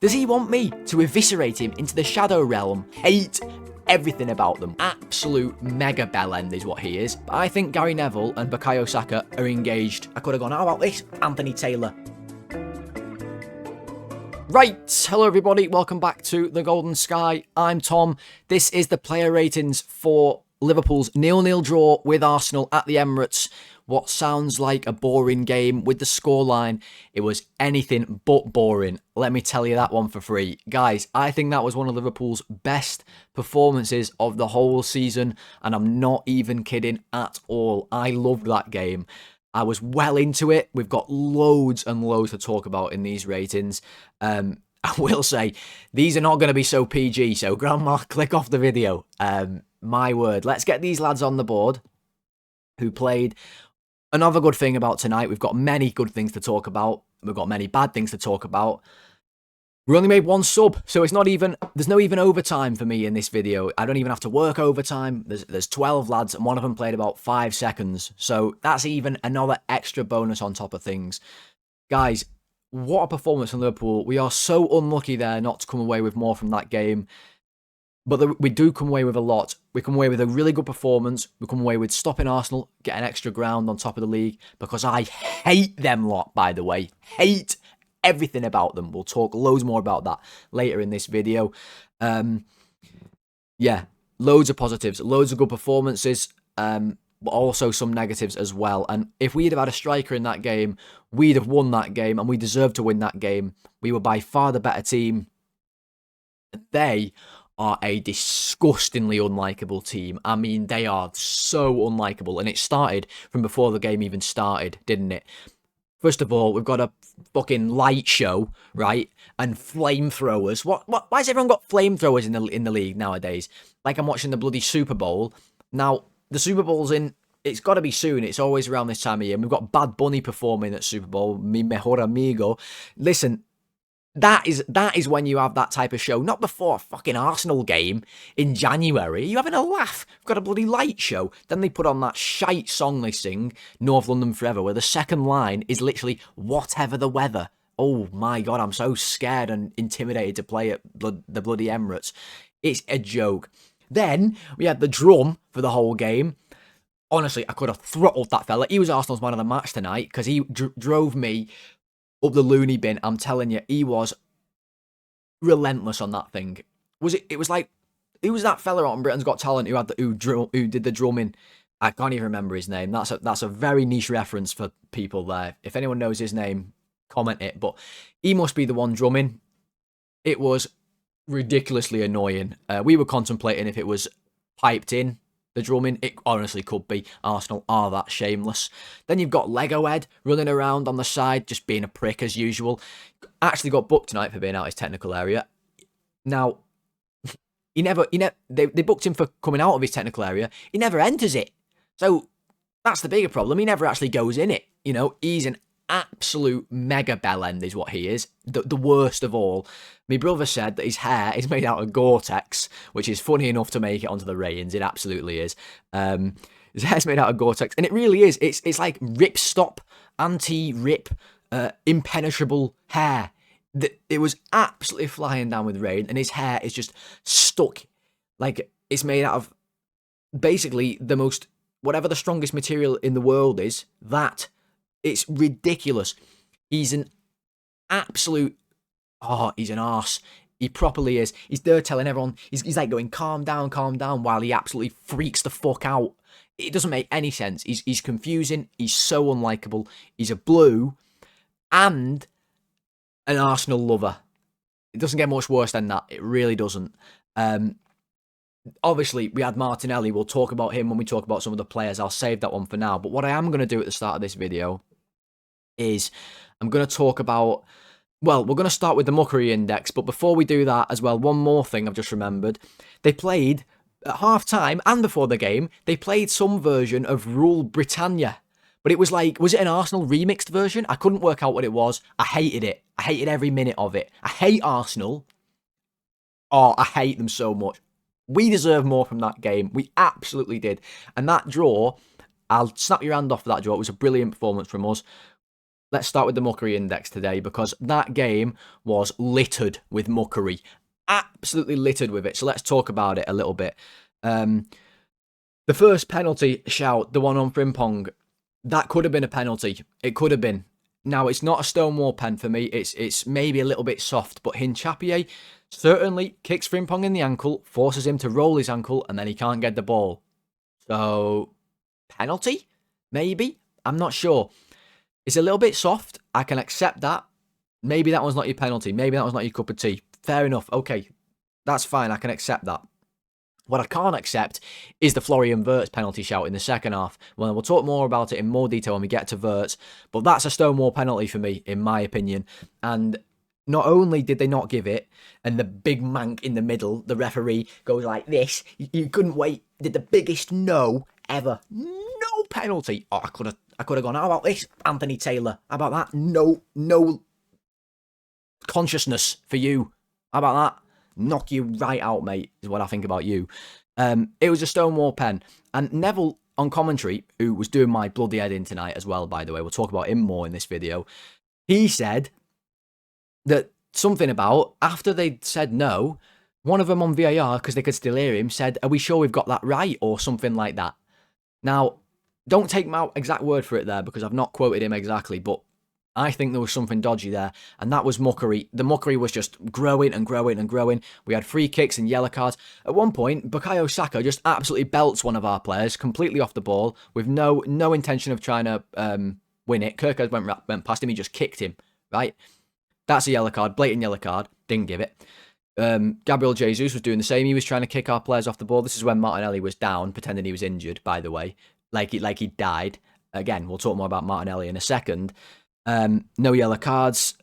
Does he want me to eviscerate him into the shadow realm? Hate everything about them. Absolute mega bellend is what he is. But I think Gary Neville and Bukayo Saka are engaged. I could have gone, how about this? Anthony Taylor. Right, hello everybody, welcome back to The Golden Sky. I'm Tom. This is the player ratings for Liverpool's 0-0 draw with Arsenal at the Emirates. What sounds like a boring game with the scoreline, it was anything but boring. Let me tell you that one for free. Guys, I think that was one of Liverpool's best performances of the whole season, and I'm not even kidding at all. I loved that game. I was well into it. We've got loads and loads to talk about in these ratings. I will say, these are not going to be so PG, so grandma, click off the video. My word. Let's get these lads on the board who played. Another good thing about tonight, we've got many good things to talk about. We've got many bad things to talk about. We only made one sub, so it's not even, there's no even overtime for me in this video. I don't even have to work overtime. There's 12 lads, and one of them played about 5 seconds. So that's even another extra bonus on top of things. Guys, what a performance from Liverpool. We are so unlucky there not to come away with more from that game. But we do come away with a lot. We come away with a really good performance. We come away with stopping Arsenal, getting extra ground on top of the league. Because I hate them lot, by the way. Hate everything about them. We'll talk loads more about that later in this video. Yeah, loads of positives, loads of good performances, but also some negatives as well. And if we'd have had a striker in that game, we'd have won that game, and we deserved to win that game. We were by far the better team. They are a disgustingly unlikable team. I mean, they are so unlikable, and it started from before the game even started, didn't it? First of all, we've got a fucking light show, right? And flamethrowers. Why has everyone got flamethrowers in the league nowadays? Like I'm watching the bloody Super Bowl. Now, the Super Bowl's in, it's got to be soon. It's always around this time of year. And we've got Bad Bunny performing at Super Bowl, mi mejor amigo. Listen, that is when you have that type of show, not before a fucking Arsenal game in January. You're having a laugh. We've got a bloody light show. Then they put on that shite song they sing, North London Forever, where the second line is literally whatever the weather. Oh my God, I'm so scared and intimidated to play at the bloody Emirates. It's a joke. Then we had the drum for the whole game. Honestly, I could have throttled that fella. He was Arsenal's man of the match tonight because he drove me up the loony bin. I'm telling you, he was relentless on that thing. It was like, who was that fella on Britain's Got Talent who did the drumming? I can't even remember his name. That's a very niche reference for people there. If anyone knows his name, comment it. But he must be the one drumming. It was ridiculously annoying. We were contemplating if it was piped in, the drumming. It honestly could be. Arsenal are that shameless. Then you've got Lego Head running around on the side, just being a prick as usual. Actually got booked tonight for being out his technical area. Now, they booked him for coming out of his technical area. He never enters it. So that's the bigger problem. He never actually goes in it. You know, he's an absolute mega bellend is what he is. The worst of all. My brother said that his hair is made out of Gore-Tex, which is funny enough to make it onto the ratings. It absolutely is. His hair's made out of Gore-Tex, and it really is. It's like ripstop, anti-rip, impenetrable hair. It was absolutely flying down with rain, and his hair is just stuck. Like, it's made out of basically the most, whatever the strongest material in the world is, that. It's ridiculous. He's an absolute, he's an arse. He properly is. He's there telling everyone, he's like going, calm down, while he absolutely freaks the fuck out. It doesn't make any sense. He's confusing. He's so unlikable. He's a blue and an Arsenal lover. It doesn't get much worse than that. It really doesn't. Obviously, we had Martinelli. We'll talk about him when we talk about some of the players. I'll save that one for now. But what I am going to do at the start of this video is I'm going to talk about, well, we're going to start with the Muckery Index, but before we do that as well, one more thing I've just remembered. They played, at half-time and before the game, they played some version of Rule Britannia. But it was like, was it an Arsenal remixed version? I couldn't work out what it was. I hated it. I hated every minute of it. I hate Arsenal. Oh, I hate them so much. We deserve more from that game. We absolutely did. And that draw, I'll snap your hand off for that draw. It was a brilliant performance from us. let's start with the Muckery Index today, because that game was littered with muckery. Absolutely littered with it. So let's talk about it a little bit. The first penalty shout, the one on Frimpong, that could have been a penalty. It could have been. Now, it's not a stonewall pen for me. It's maybe a little bit soft, but Hincapié certainly kicks Frimpong in the ankle, forces him to roll his ankle, and then he can't get the ball. So, penalty? Maybe? I'm not sure. It's a little bit soft. I can accept that. Maybe that one's not your penalty. Maybe that one's not your cup of tea. Fair enough. Okay, that's fine. I can accept that. What I can't accept is the Florian Wirtz penalty shout in the second half. Well, we'll talk more about it in more detail when we get to Wirtz, but that's a stonewall penalty for me, in my opinion. And not only did they not give it, and the big mank in the middle, the referee, goes like this, you couldn't wait, did the biggest no ever. No penalty. Oh, I could have gone, how about this, Anthony Taylor? How about that? No consciousness for you. How about that? Knock you right out, mate, is what I think about you. It was a stonewall pen. And Neville, on commentary, who was doing my bloody head in tonight as well, by the way, we'll talk about him more in this video, he said that something about, after they said no, one of them on VAR, because they could still hear him, said, are we sure we've got that right? Or something like that. Now, don't take my exact word for it there, because I've not quoted him exactly, but I think there was something dodgy there, and that was muckery. The muckery was just growing and growing and growing. We had free kicks and yellow cards. At one point, Bukayo Saka just absolutely belts one of our players completely off the ball with no intention of trying to win it. Kerkez went past him, he just kicked him, right? That's a yellow card, blatant yellow card, didn't give it. Gabriel Jesus was doing the same. He was trying to kick our players off the ball. This is when Martinelli was down, pretending he was injured, by the way, like he died. Again, we'll talk more about Martinelli in a second. No yellow cards.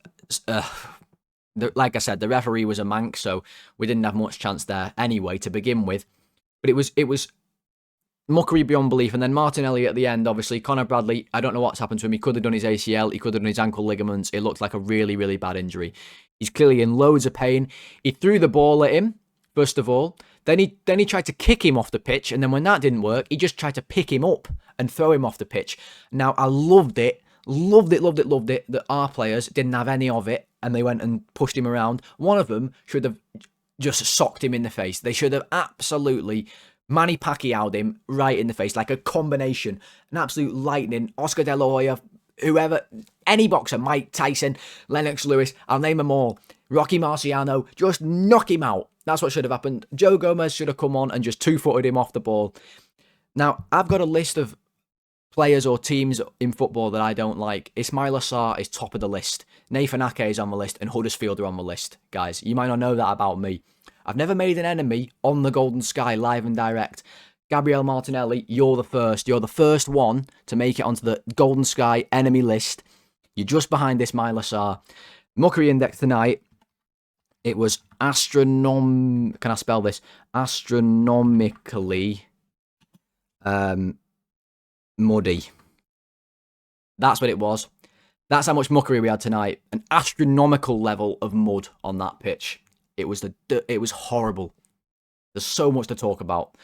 Like I said, the referee was a mank, so we didn't have much chance there anyway to begin with. But it was muckery beyond belief. And then Martinelli at the end, obviously, Conor Bradley, I don't know what's happened to him. He could have done his ACL, he could have done his ankle ligaments. It looked like a really, really bad injury. He's clearly in loads of pain. He threw the ball at him, first of all. Then he tried to kick him off the pitch, and then when that didn't work, he just tried to pick him up and throw him off the pitch. Now, I loved it that our players didn't have any of it and they went and pushed him around. One of them should have just socked him in the face. They should have absolutely Manny Pacquiao'd him right in the face, like a combination, an absolute lightning. Oscar De La Hoya, whoever, any boxer, Mike Tyson, Lennox Lewis, I'll name them all. Rocky Marciano, just knock him out. That's what should have happened. Joe Gomez should have come on and just two-footed him off the ball. Now, I've got a list of players or teams in football that I don't like. Ismaila Sarr is top of the list. Nathan Ake is on the list, and Huddersfield are on the list. Guys, you might not know that about me. I've never made an enemy on the Golden Sky live and direct. Gabriel Martinelli, you're the first. You're the first one to make it onto the Golden Sky enemy list. You're just behind Ismaila Sarr. Muckery Index tonight, it was can I spell this? Astronomically muddy. That's what it was. That's how much muckery we had tonight. An astronomical level of mud on that pitch. It was horrible. There's so much to talk about.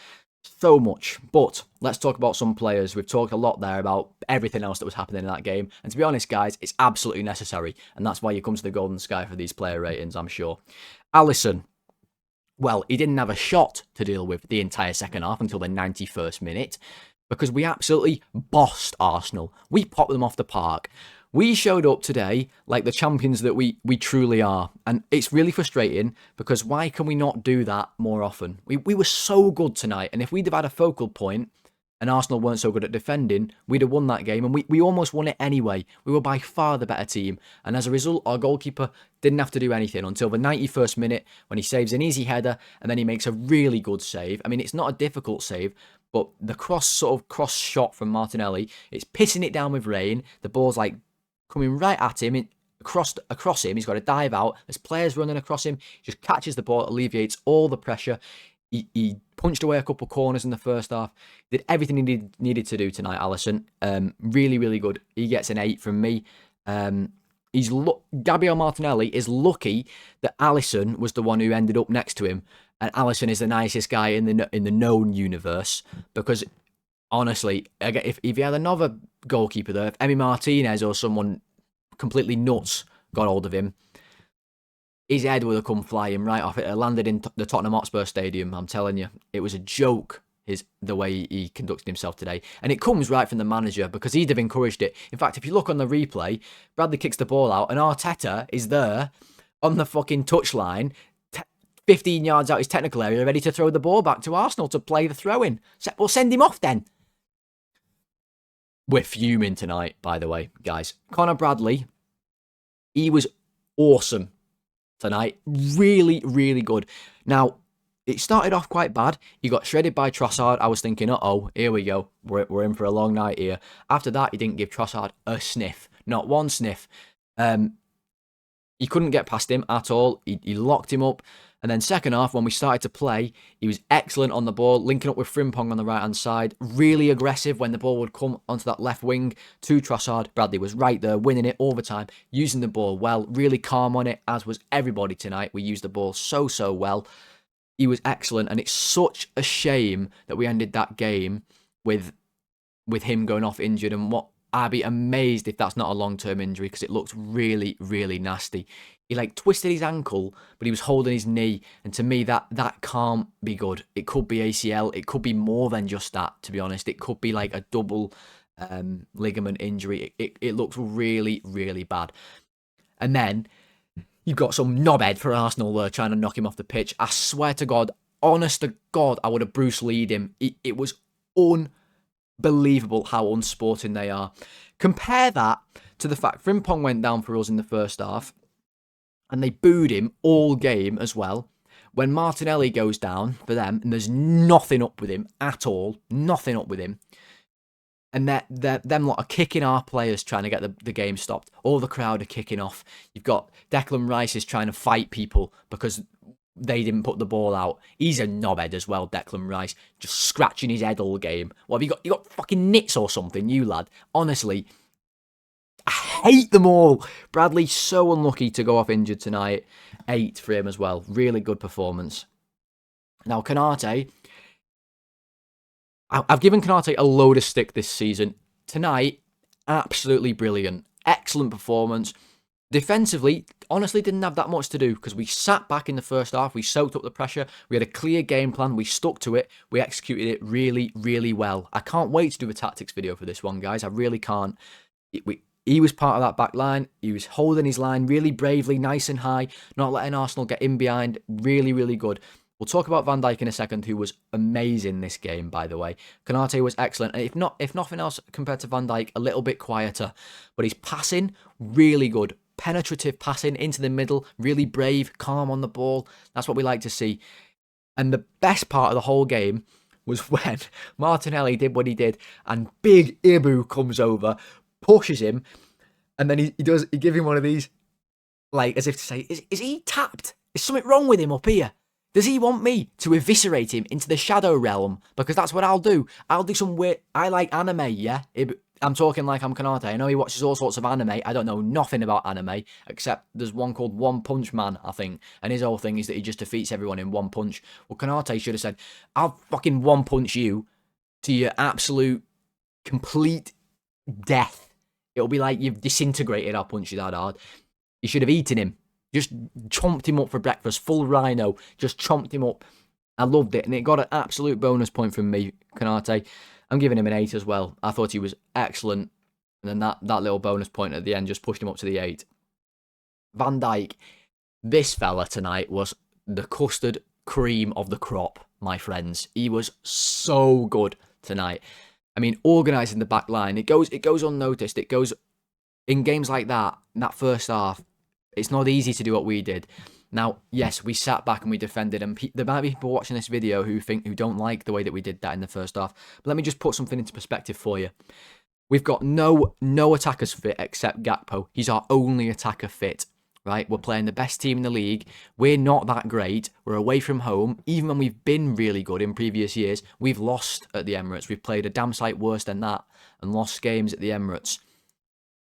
So much. But let's talk about some players. We've talked a lot there about everything else that was happening in that game. And to be honest, guys, it's absolutely necessary. And that's why you come to the Golden Sky for these player ratings, I'm sure. Alisson. Well, he didn't have a shot to deal with the entire second half until the 91st minute. Because we absolutely bossed Arsenal. We popped them off the park. We showed up today like the champions that we truly are. And it's really frustrating because why can we not do that more often? We were so good tonight. And if we'd have had a focal point and Arsenal weren't so good at defending, we'd have won that game. And we almost won it anyway. We were by far the better team. And as a result, our goalkeeper didn't have to do anything until the 91st minute when he saves an easy header and then he makes a really good save. I mean, it's not a difficult save, but the cross shot from Martinelli, it's pissing it down with rain. The ball's like coming right at him, across him. He's got to dive out. There's players running across him. He just catches the ball, alleviates all the pressure. He punched away a couple of corners in the first half. Did everything he needed to do tonight, Alisson. Really, really good. He gets an 8 from me. Gabriel Martinelli is lucky that Alisson was the one who ended up next to him. And Alisson is the nicest guy in the known universe. Because, honestly, if he had another goalkeeper there, if Emi Martinez or someone completely nuts got hold of him, his head would have come flying right off it. It landed in the Tottenham Hotspur Stadium. I'm telling you, it was a joke. The way he conducted himself today. And it comes right from the manager because he'd have encouraged it. In fact, if you look on the replay, Bradley kicks the ball out and Arteta is there on the fucking touchline, 15 yards out his technical area, ready to throw the ball back to Arsenal to play the throw-in. Well, send him off then. We're fuming tonight, by the way, guys. Conor Bradley, he was awesome tonight. Really, really good. Now, it started off quite bad. He got shredded by Trossard. I was thinking, uh-oh, here we go. We're in for a long night here. After that, he didn't give Trossard a sniff. Not one sniff. He couldn't get past him at all. He locked him up. And then second half, when we started to play, he was excellent on the ball, linking up with Frimpong on the right-hand side. Really aggressive when the ball would come onto that left wing to Trossard. Bradley was right there, winning it all the time, using the ball well, really calm on it, as was everybody tonight. We used the ball so well. He was excellent, and it's such a shame that we ended that game with him going off injured. And I'd be amazed if that's not a long-term injury because it looked really, really nasty. He twisted his ankle, but he was holding his knee, and to me that can't be good. It could be ACL. It could be more than just that. To be honest, it could be like a double ligament injury. It looks really, really bad. And then you've got some knobhead for Arsenal there trying to knock him off the pitch. I swear to God, honest to God, I would have Bruce Lee'd him. It was unbelievable how unsporting they are. Compare that to the fact Frimpong went down for us in the first half and they booed him all game as well. When Martinelli goes down for them and there's nothing up with him at all, nothing up with him. And them lot are kicking our players trying to get the game stopped. All the crowd are kicking off. You've got Declan Rice is trying to fight people because they didn't put the ball out. He's a knobhead as well, Declan Rice. Just scratching his head all game. What have you got? You got fucking nits or something, you lad. Honestly, I hate them all. Bradley's so unlucky to go off injured tonight. 8 for him as well. Really good performance. Now, Konate, I've given Konate a load of stick this season. Tonight, absolutely brilliant. Excellent performance. Defensively, honestly, didn't have that much to do because we sat back in the first half. We soaked up the pressure. We had a clear game plan. We stuck to it. We executed it really, really well. I can't wait to do a tactics video for this one, guys. I really can't. He was part of that back line. He was holding his line really bravely, nice and high, not letting Arsenal get in behind. Really, really good. We'll talk about Van Dijk in a second, who was amazing this game, by the way. Konate was excellent. And if nothing else, compared to Van Dijk, a little bit quieter. But his passing, really good. Penetrative passing into the middle, really brave, calm on the ball. That's what we like to see. And the best part of the whole game was when Martinelli did what he did and Big Ibu comes over, pushes him, and then he gives him one of these, as if to say, is he tapped? Is something wrong with him up here? Does he want me to eviscerate him into the shadow realm? Because that's what I'll do. I'll do some weird... I like anime, yeah? I'm talking like I'm Konate. I know he watches all sorts of anime. I don't know nothing about anime, except there's one called One Punch Man, I think. And his whole thing is that he just defeats everyone in one punch. Well, Konate should have said, I'll fucking one punch you to your absolute, complete death. It'll be like you've disintegrated, I'll punch you that hard. You should have eaten him. Just chomped him up for breakfast, full rhino, just chomped him up. I loved it, and it got an absolute bonus point from me, Konate. I'm giving him an 8 as well. I thought he was excellent, and then that little bonus point at the end just pushed him up to the 8. Van Dijk, this fella tonight was the custard cream of the crop, my friends. He was so good tonight. I mean, organising the back line, it goes unnoticed. It goes in games like that, in that first half. It's not easy to do what we did. Now, yes, we sat back and we defended, and there might be people watching this video who don't like the way that we did that in the first half. But let me just put something into perspective for you. We've got no attackers fit except Gakpo. He's our only attacker fit, right? We're playing the best team in the league. We're not that great. We're away from home. Even when we've been really good in previous years, we've lost at the Emirates. We've played a damn sight worse than that and lost games at the Emirates.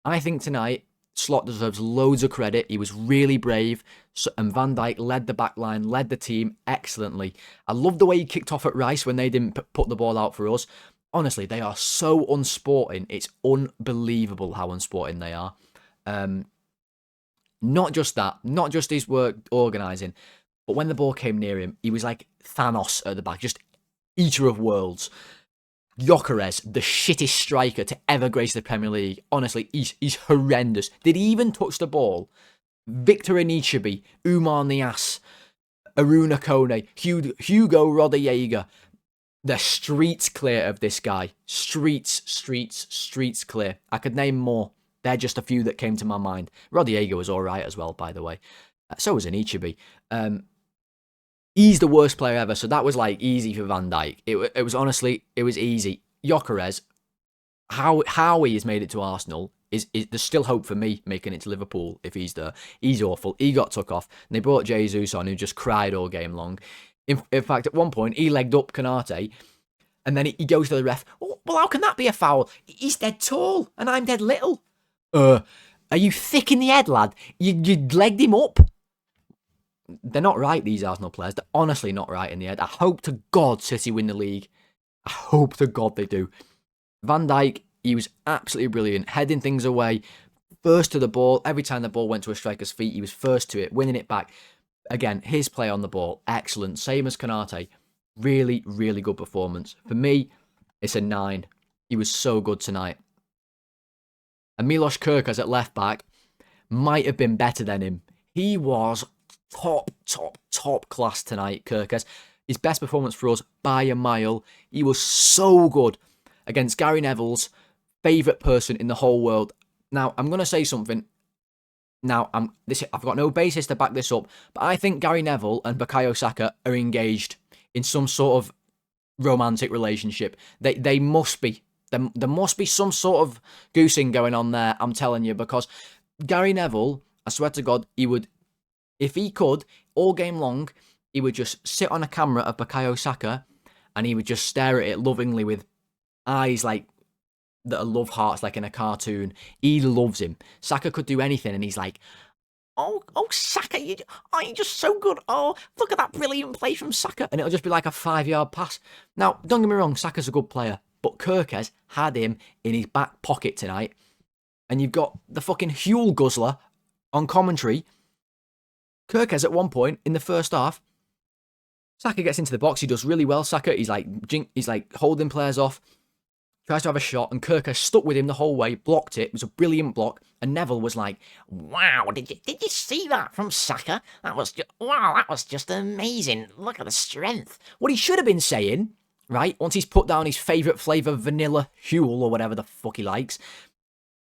I think tonight, Slot deserves loads of credit. He was really brave, and Van Dijk led the back line, led the team excellently. I love the way he kicked off at Rice when they didn't put the ball out for us. Honestly, they are so unsporting. It's unbelievable how unsporting they are. Not just that, not just his work organising, but when the ball came near him, he was like Thanos at the back, just eater of worlds. Gyökeres, the shittest striker to ever grace the Premier League. Honestly, he's horrendous. Did he even touch the ball? Victor Anichebe, Umar Niasse, Aruna Kone, Hugo Rodallega. The streets clear of this guy. Streets clear. I could name more. They're just a few that came to my mind. Rodallega was alright as well, by the way. So was Anichebe. He's the worst player ever, so that was like easy for Van Dijk. It was honestly, it was easy. Gyökeres, how he has made it to Arsenal is there's still hope for me making it to Liverpool if he's there. He's awful. He got took off, and they brought Jesus on who just cried all game long. In fact, at one point, he legged up Konate, and then he goes to the ref. Oh, well, how can that be a foul? He's dead tall, and I'm dead little. Are you thick in the head, lad? You legged him up. They're not right, these Arsenal players. They're honestly not right in the head. I hope to God City win the league. I hope to God they do. Van Dijk, he was absolutely brilliant. Heading things away. First to the ball. Every time the ball went to a striker's feet, he was first to it, winning it back. Again, his play on the ball, excellent. Same as Konate. Really, really good performance. For me, it's a 9. He was so good tonight. And Milos Kerkez at left back might have been better than him. He was top class tonight, Kerkez. His best performance for us by a mile. He was so good against Gary Neville's favourite person in the whole world. Now, I'm going to say something. Now, I've got no basis to back this up, but I think Gary Neville and Bukayo Saka are engaged in some sort of romantic relationship. They must be. There must be some sort of goosing going on there, I'm telling you, because Gary Neville, I swear to God, he would, if he could, all game long, he would just sit on a camera of Bukayo Saka and he would just stare at it lovingly with eyes like that are love hearts, like in a cartoon. He loves him. Saka could do anything and he's like, oh, Saka, you're just so good. Oh, look at that brilliant play from Saka. And it'll just be like a 5-yard pass. Now, don't get me wrong, Saka's a good player, but Kerkez had him in his back pocket tonight. And you've got the fucking Huel guzzler on commentary. Kerkez at one point in the first half, Saka gets into the box. He does really well. Saka, he's like holding players off, tries to have a shot, and Kerkez stuck with him the whole way, blocked it. It was a brilliant block. And Neville was like, "Wow, did you see that from Saka? That was just amazing. Look at the strength." What he should have been saying, right, once he's put down his favourite flavour vanilla Huel or whatever the fuck he likes,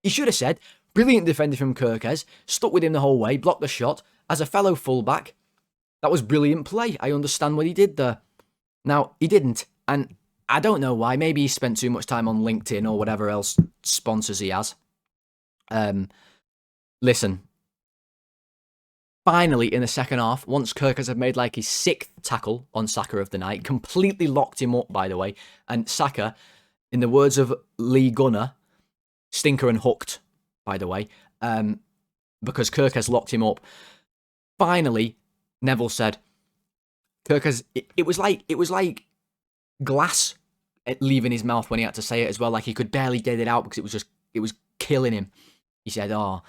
he should have said, "Brilliant defender from Kerkez, stuck with him the whole way, blocked the shot. As a fellow fullback, that was brilliant play. I understand what he did there." Now, he didn't, and I don't know why. Maybe he spent too much time on LinkedIn or whatever else sponsors he has. Listen. Finally, in the second half, once Kerkez had made like his 6th tackle on Saka of the night, completely locked him up, by the way, and Saka, in the words of Lee Gunner, stinker and hooked, by the way, because Kerkez locked him up. Finally, Neville said, Kerkez, it was like glass leaving his mouth when he had to say it as well. Like he could barely get it out because it was killing him. He said, I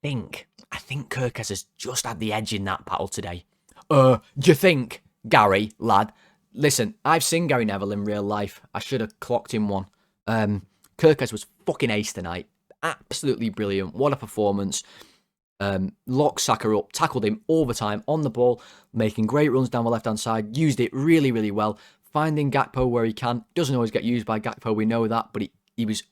think Kerkez has just had the edge in that battle today. Do you think, Gary, lad? Listen, I've seen Gary Neville in real life. I should have clocked him one. Kerkez was fucking ace tonight. Absolutely brilliant. What a performance. Locked Saka up, tackled him all the time on the ball, making great runs down the left-hand side, used it really, really well, finding Gakpo where he can. Doesn't always get used by Gakpo, we know that, but he was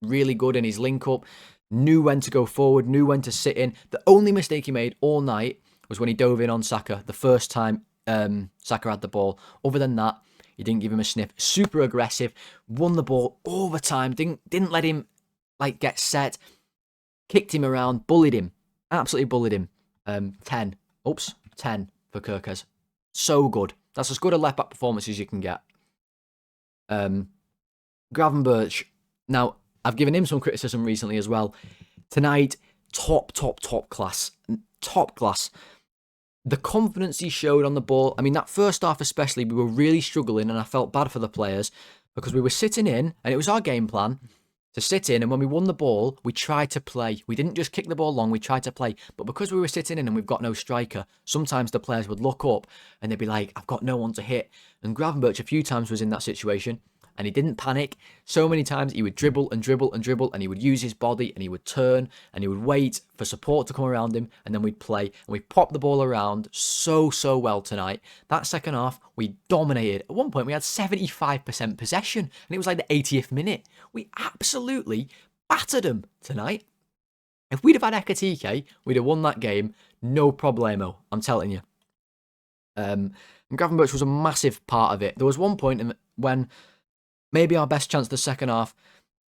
really good in his link-up, knew when to go forward, knew when to sit in. The only mistake he made all night was when he dove in on Saka, the first time Saka had the ball. Other than that, he didn't give him a sniff. Super aggressive, won the ball all the time, didn't let him get set, kicked him around, bullied him. Absolutely bullied him. 10 for Kerkez. So good. That's as good a left-back performance as you can get. Gravenberch. Now, I've given him some criticism recently as well. Tonight, top class. Top class. The confidence he showed on the ball. I mean, that first half especially, we were really struggling and I felt bad for the players because we were sitting in and it was our game plan. to sit in, and when we won the ball, we tried to play. We didn't just kick the ball long, we tried to play. But because we were sitting in and we've got no striker, sometimes the players would look up and they'd be like, I've got no one to hit. And Gravenberch a few times was in that situation, and he didn't panic. So many times he would dribble and dribble and dribble, and he would use his body, and he would turn, and he would wait for support to come around him, and then we'd play. And we popped the ball around so well tonight. That second half, we dominated. At one point, we had 75% possession, and it was like the 80th minute. We absolutely battered them tonight. If we'd have had Ekatike, we'd have won that game, no problemo, I'm telling you. And Gravenberch was a massive part of it. There was one point when maybe our best chance the second half,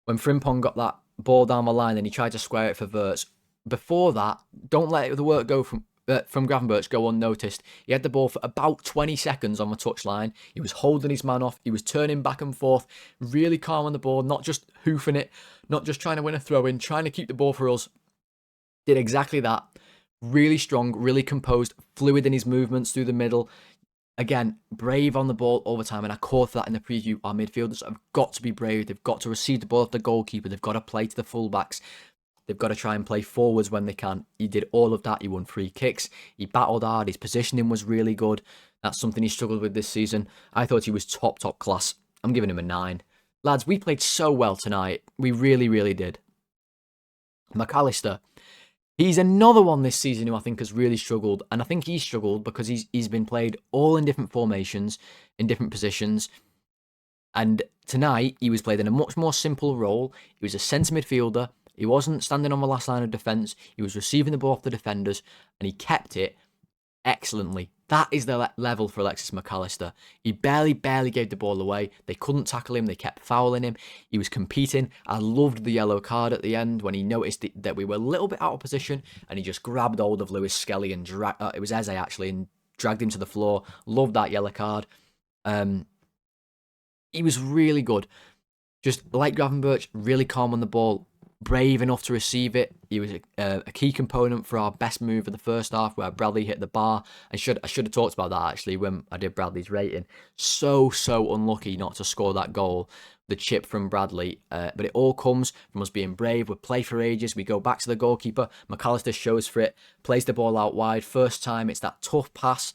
when Frimpong got that ball down the line and he tried to square it for Wirtz. Before that, don't let the work go from Gravenberch go unnoticed. He had the ball for about 20 seconds on the touchline. He was holding his man off. He was turning back and forth, really calm on the ball, not just hoofing it, not just trying to win a throw-in, trying to keep the ball for us. Did exactly that. Really strong, really composed, fluid in his movements through the middle. Again, brave on the ball all the time, and I called for that in the preview. Our midfielders have got to be brave. They've got to receive the ball off the goalkeeper. They've got to play to the fullbacks. They've got to try and play forwards when they can. He did all of that. He won free kicks. He battled hard. His positioning was really good. That's something he struggled with this season. I thought he was top class. I'm giving him a 9. Lads, we played so well tonight. We really did. Allister. He's another one this season who I think has really struggled. And I think he's struggled because he's been played all in different formations, in different positions. And tonight, he was played in a much more simple role. He was a centre midfielder. He wasn't standing on the last line of defence. He was receiving the ball off the defenders. And he kept it excellently. That is the level for Alexis McAllister. He barely gave the ball away. They couldn't tackle him. They kept fouling him. He was competing. I loved the yellow card at the end when he noticed that we were a little bit out of position and he just grabbed hold of Lewis Skelly and it was Eze actually, and dragged him to the floor. Loved that yellow card. He was really good. Just like Gravenberch, really calm on the ball. Brave enough to receive it. He was a key component for our best move of the first half where Bradley hit the bar. I should have talked about that actually when I did Bradley's rating. So unlucky not to score that goal, the chip from Bradley. But it all comes from us being brave. We play for ages. We go back to the goalkeeper. McAllister shows for it, plays the ball out wide. First time, it's that tough pass,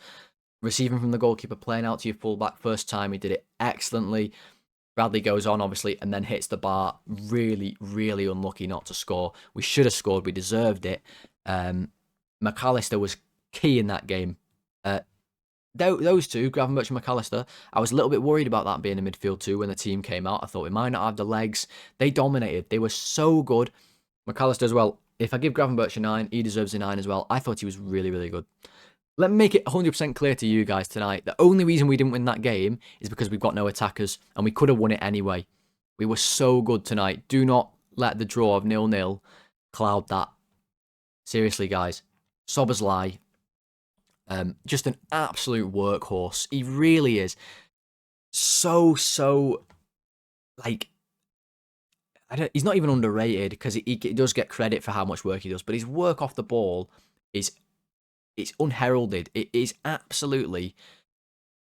receiving from the goalkeeper, playing out to your fullback. First time, he did it excellently. Bradley goes on, obviously, and then hits the bar. Really unlucky not to score. We should have scored. We deserved it. McAllister was key in that game. Those two, Gravenberch and McAllister, I was a little bit worried about that being a midfield too when the team came out. I thought we might not have the legs. They dominated. They were so good. McAllister as well. If I give Gravenberch a 9, he deserves a 9 as well. I thought he was really good. Let me make it 100% clear to you guys tonight. The only reason we didn't win that game is because we've got no attackers, and we could have won it anyway. We were so good tonight. Do not let the draw of 0-0 cloud that. Seriously, guys. Szoboszlai, just an absolute workhorse. He really is. So like, he's not even underrated because he does get credit for how much work he does, but his work off the ball is... it's unheralded. It is absolutely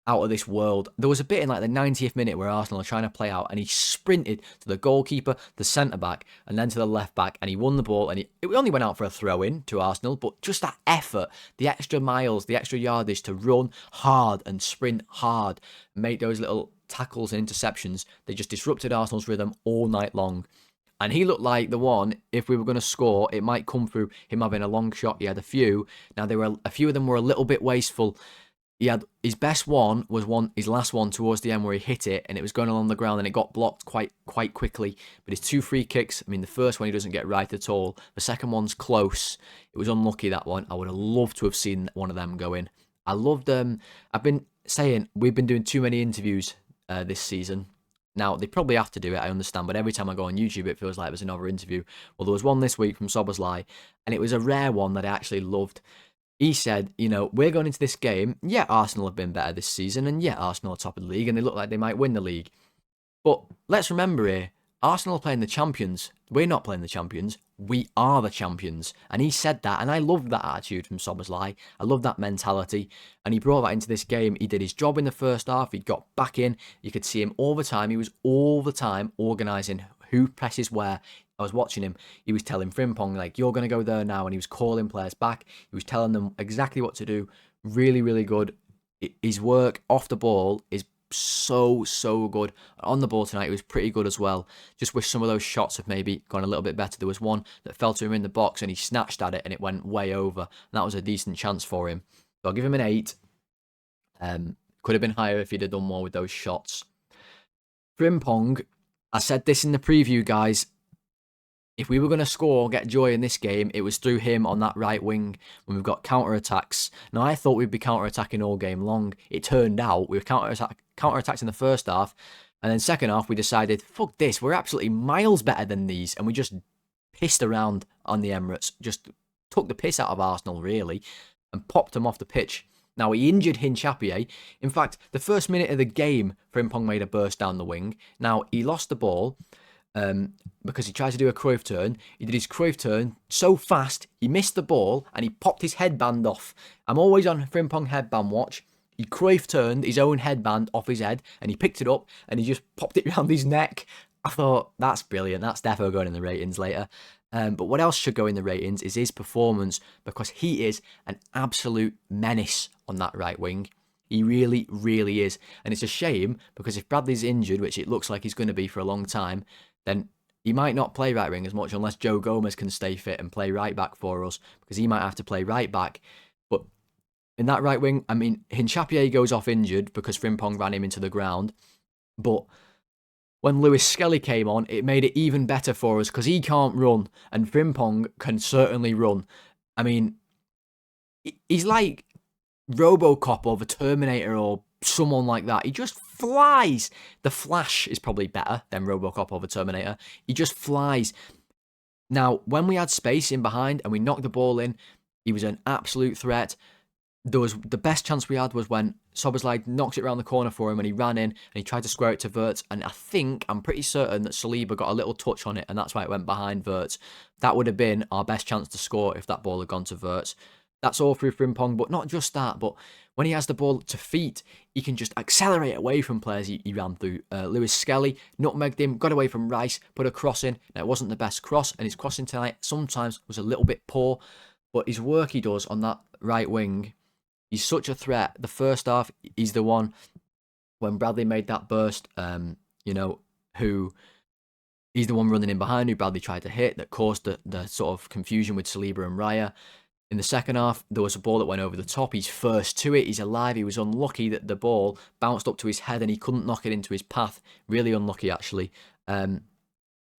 out of this world. There was a bit in like the 90th minute where Arsenal are trying to play out and he sprinted to the goalkeeper, the centre-back, and then to the left-back, and he won the ball, and it only went out for a throw-in to Arsenal, but just that effort, the extra miles, the extra yardage to run hard and sprint hard, make those little tackles and interceptions, they just disrupted Arsenal's rhythm all night long. And he looked like the one, if we were going to score, it might come through him having a long shot. He had a few. Now, a few of them were a little bit wasteful. He had his best one was his last one towards the end where he hit it and it was going along the ground and it got blocked quite quickly. But his 2 free kicks, I mean, the first one he doesn't get right at all. The second one's close. It was unlucky, that one. I would have loved to have seen one of them go in. I loved I've been saying we've been doing too many interviews this season. Now, they probably have to do it, I understand, but every time I go on YouTube, it feels like there's another interview. Well, there was one this week from Szoboszlai, and it was a rare one that I actually loved. He said, we're going into this game, yeah, Arsenal have been better this season, and yeah, Arsenal are top of the league, and they look like they might win the league. But let's remember here, Arsenal are playing the champions. We're not playing the champions. We are the champions. And he said that, and I loved that attitude from Szoboszlai. I love that mentality. And he brought that into this game. He did his job in the first half. He got back in. You could see him all the time. He was all the time organising who presses where. I was watching him. He was telling Frimpong, like, you're going to go there now. And he was calling players back. He was telling them exactly what to do. Really, really good. His work off the ball is so good. On the ball tonight, he was pretty good as well. Just wish some of those shots have maybe gone a little bit better. There was one that fell to him in the box and he snatched at it and it went way over. And that was a decent chance for him. So I'll give him an 8. Could have been higher if he'd have done more with those shots. Frimpong, I said this in the preview, guys. If we were going to score, get joy in this game, it was through him on that right wing when we've got counter-attacks. Now, I thought we'd be counter-attacking all game long. It turned out we were counter-attacked in the first half. And then second half, we decided, fuck this, we're absolutely miles better than these. And we just pissed around on the Emirates. Just took the piss out of Arsenal, really. And popped them off the pitch. Now, he injured Hincapié. In fact, the first minute of the game, Frimpong made a burst down the wing. Now, he lost the ball. Because he tried to do a Cruyff turn. He did his Cruyff turn so fast, he missed the ball and he popped his headband off. I'm always on Frimpong headband watch. He Cruyff turned his own headband off his head and he picked it up and he just popped it around his neck. I thought, that's brilliant. That's definitely going in the ratings later. But what else should go in the ratings is his performance, because he is an absolute menace on that right wing. He really, really is. And it's a shame because if Bradley's injured, which it looks like he's going to be for a long time, then he might not play right wing as much unless Joe Gomez can stay fit and play right back for us, because he might have to play right back. But in that right wing, I mean, Hincapié goes off injured because Frimpong ran him into the ground. But when Lewis Skelly came on, it made it even better for us because he can't run and Frimpong can certainly run. I mean, he's like RoboCop or the Terminator or someone like that. He just flies. The Flash is probably better than RoboCop or the Terminator. He just flies. Now, when we had space in behind and we knocked the ball in, he was an absolute threat. The best chance we had was when Szoboszlai knocked it around the corner for him and he ran in and he tried to square it to Wirtz. And I'm pretty certain that Saliba got a little touch on it and that's why it went behind Wirtz. That would have been our best chance to score if that ball had gone to Wirtz. That's all through Frimpong, but not just that. But when he has the ball to feet, he can just accelerate away from players he ran through. Lewis Skelly nutmegged him, got away from Rice, put a cross in. Now, it wasn't the best cross, and his crossing tonight sometimes was a little bit poor. But his work he does on that right wing, he's such a threat. The first half, he's the one when Bradley made that burst, who he's the one running in behind who Bradley tried to hit that caused the sort of confusion with Saliba and Raya. In the second half, there was a ball that went over the top. He's first to it. He's alive. He was unlucky that the ball bounced up to his head and he couldn't knock it into his path. Really unlucky, actually.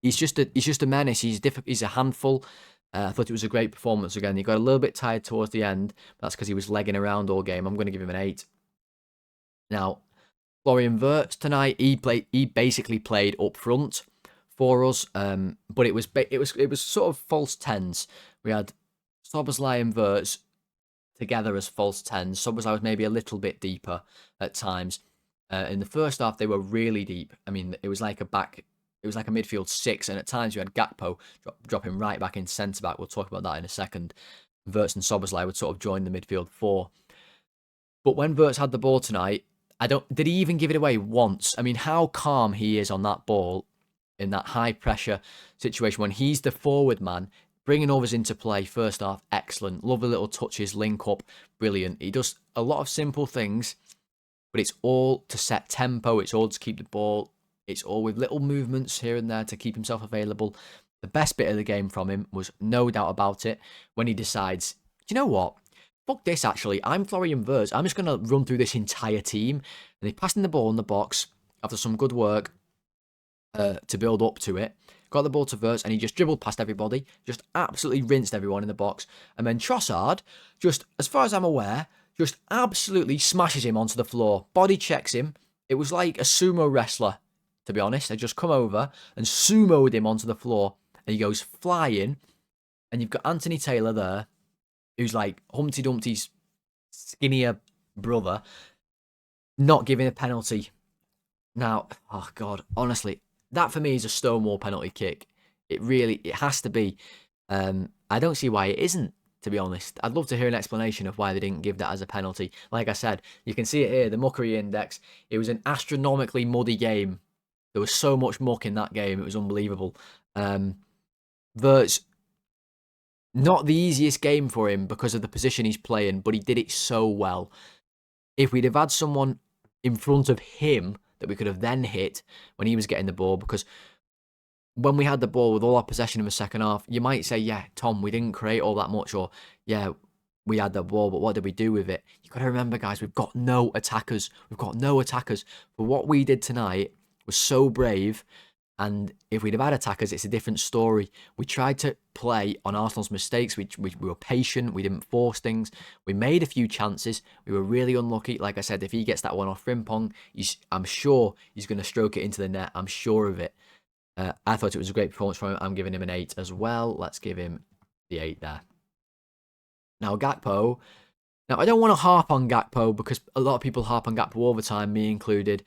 He's just a menace. He's a handful. I thought it was a great performance again. He got a little bit tired towards the end. That's because he was legging around all game. I'm going to give him an 8. Now, Florian Wirtz tonight, he basically played up front for us, but it was sort of false tens. We had Szoboszlai and Wirtz together as false 10s. Szoboszlai was maybe a little bit deeper at times. In the first half, they were really deep. I mean, it was like a midfield 6, and at times you had Gakpo dropping right back in centre back. We'll talk about that in a second. Wirtz and Szoboszlai would sort of join the midfield 4. But when Wirtz had the ball tonight, did he even give it away once? I mean, how calm he is on that ball in that high pressure situation when he's the forward man. Bringing others into play, first half, excellent. Love the little touches, link up, brilliant. He does a lot of simple things, but it's all to set tempo. It's all to keep the ball. It's all with little movements here and there to keep himself available. The best bit of the game from him was, no doubt about it, when he decides, do you know what? Fuck this, actually. I'm Florian Wirtz. I'm just going to run through this entire team. And he passed in the ball in the box after some good work to build up to it. Got the ball to Wirtz and he just dribbled past everybody, just absolutely rinsed everyone in the box. And then Trossard, just as far as I'm aware, just absolutely smashes him onto the floor. Body checks him. It was like a sumo wrestler, to be honest. They just come over and sumoed him onto the floor and he goes flying. And you've got Anthony Taylor there, who's like Humpty Dumpty's skinnier brother, not giving a penalty. Now, oh God, honestly, that for me is a Stonewall penalty kick. It has to be. I don't see why it isn't, to be honest. I'd love to hear an explanation of why they didn't give that as a penalty. Like I said, you can see it here, the Muckery Index. It was an astronomically muddy game. There was so much muck in that game. It was unbelievable. Wirtz, not the easiest game for him because of the position he's playing, but he did it so well. If we'd have had someone in front of him that we could have then hit when he was getting the ball, because when we had the ball with all our possession in the second half, you might say, yeah, Tom, we didn't create all that much, or yeah, we had the ball, but what did we do with it? You've got to remember, guys, we've got no attackers. We've got no attackers. But what we did tonight was so brave. And if we'd have had attackers, it's a different story. We tried to play on Arsenal's mistakes. We were patient. We didn't force things. We made a few chances. We were really unlucky. Like I said, if he gets that one off Frimpong, I'm sure he's going to stroke it into the net. I'm sure of it. I thought it was a great performance from him. I'm giving him an 8 as well. Let's give him the 8 there. Now, Gakpo. Now, I don't want to harp on Gakpo because a lot of people harp on Gakpo all the time, me included.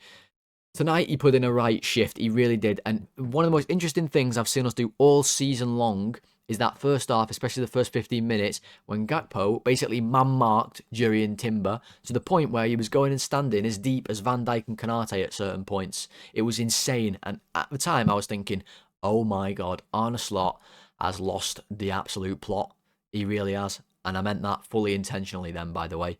Tonight, he put in a right shift. He really did. And one of the most interesting things I've seen us do all season long is that first half, especially the first 15 minutes, when Gakpo basically man-marked Jurriën Timber to the point where he was going and standing as deep as Van Dijk and Konate at certain points. It was insane. And at the time, I was thinking, oh my God, Arne Slot has lost the absolute plot. He really has. And I meant that fully intentionally then, by the way.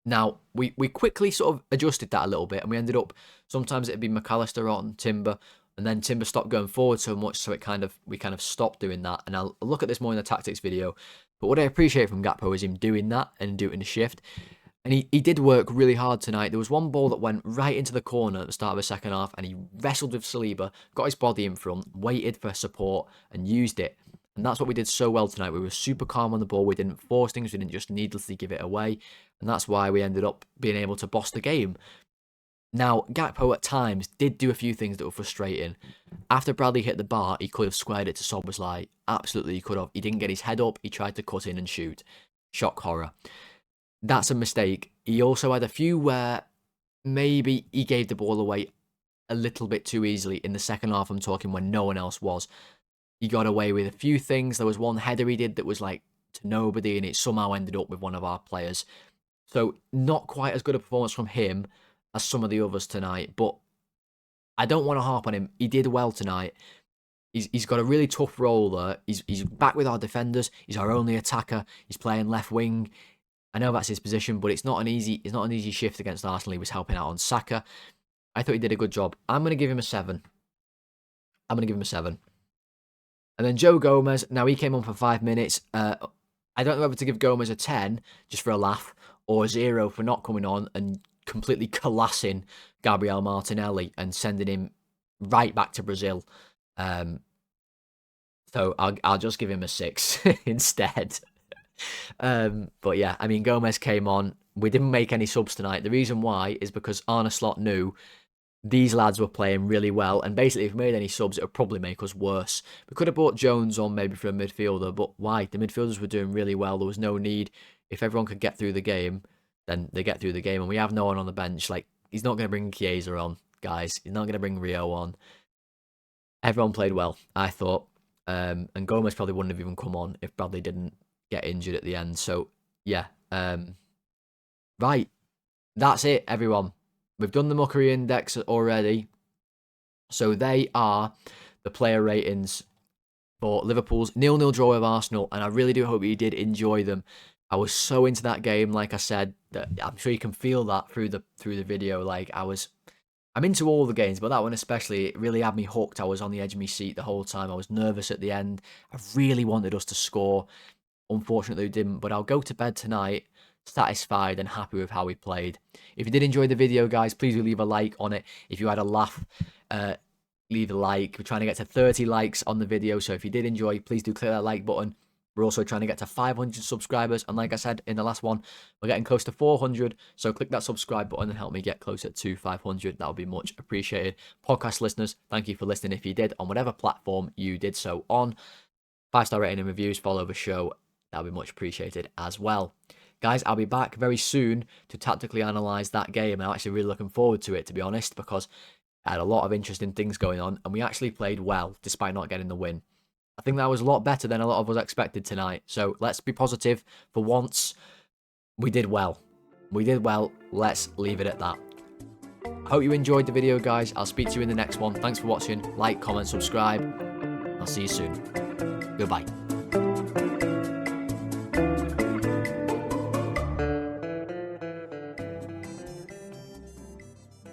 Now, we quickly sort of adjusted that a little bit, and we ended up, sometimes it'd be McAllister on Timber, and then Timber stopped going forward so much, so we kind of stopped doing that. And I'll look at this more in the tactics video. But what I appreciate from Gakpo is him doing that and doing the shift. And he did work really hard tonight. There was one ball that went right into the corner at the start of the second half, and he wrestled with Saliba, got his body in front, waited for support, and used it. And that's what we did so well tonight. We were super calm on the ball. We didn't force things. We didn't just needlessly give it away. And that's why we ended up being able to boss the game. Now, Gakpo at times did do a few things that were frustrating. After Bradley hit the bar, he could have squared it to Szoboszlai. Absolutely, he could have. He didn't get his head up. He tried to cut in and shoot. Shock horror. That's a mistake. He also had a few where maybe he gave the ball away a little bit too easily. In the second half, I'm talking when no one else was. He got away with a few things. There was one header he did that was like to nobody, and it somehow ended up with one of our players. So not quite as good a performance from him as some of the others tonight, but I don't want to harp on him. He did well tonight. He's got a really tough role there. He's back with our defenders. He's our only attacker. He's playing left wing. I know that's his position, but it's not an easy shift against Arsenal. He was helping out on Saka. I thought he did a good job. I'm going to give him a 7. And then Joe Gomez, now he came on for 5 minutes. I don't know whether to give Gomez a 10 just for a laugh or a 0 for not coming on and completely collassing Gabriel Martinelli and sending him right back to Brazil. So I'll just give him a 6 instead. But yeah, I mean, Gomez came on. We didn't make any subs tonight. The reason why is because Arne Slot knew these lads were playing really well, and basically if we made any subs, it would probably make us worse. We could have brought Jones on maybe for a midfielder, but why? The midfielders were doing really well. There was no need. If everyone could get through the game, then they get through the game, and we have no one on the bench. Like, he's not going to bring Chiesa on, guys. He's not going to bring Rio on. Everyone played well, I thought. And Gomez probably wouldn't have even come on if Bradley didn't get injured at the end. So, yeah. Right. That's it, everyone. We've done the Muckery Index already. So they are the player ratings for Liverpool's 0-0 draw with Arsenal. And I really do hope you did enjoy them. I was so into that game, like I said, that I'm sure you can feel that through the video. Like, I'm into all the games, but that one especially, it really had me hooked. I was on the edge of my seat the whole time. I was nervous at the end. I really wanted us to score. Unfortunately, we didn't. But I'll go to bed tonight satisfied and happy with how we played. If you did enjoy the video, guys, please do leave a like on it. If you had a laugh, leave a like. We're trying to get to 30 likes on the video, so if you did enjoy, please do click that like button. We're also trying to get to 500 subscribers, and like I said in the last one, we're getting close to 400, so click that subscribe button and help me get closer to 500. That would be much appreciated. Podcast listeners, thank you for listening if you did on whatever platform you did so on. 5-star rating and reviews, follow the show. That would be much appreciated as well. Guys, I'll be back very soon to tactically analyse that game. I'm actually really looking forward to it, to be honest, because I had a lot of interesting things going on, and we actually played well, despite not getting the win. I think that was a lot better than a lot of us expected tonight. So let's be positive for once. We did well. Let's leave it at that. Hope you enjoyed the video, guys. I'll speak to you in the next one. Thanks for watching. Like, comment, subscribe. I'll see you soon. Goodbye.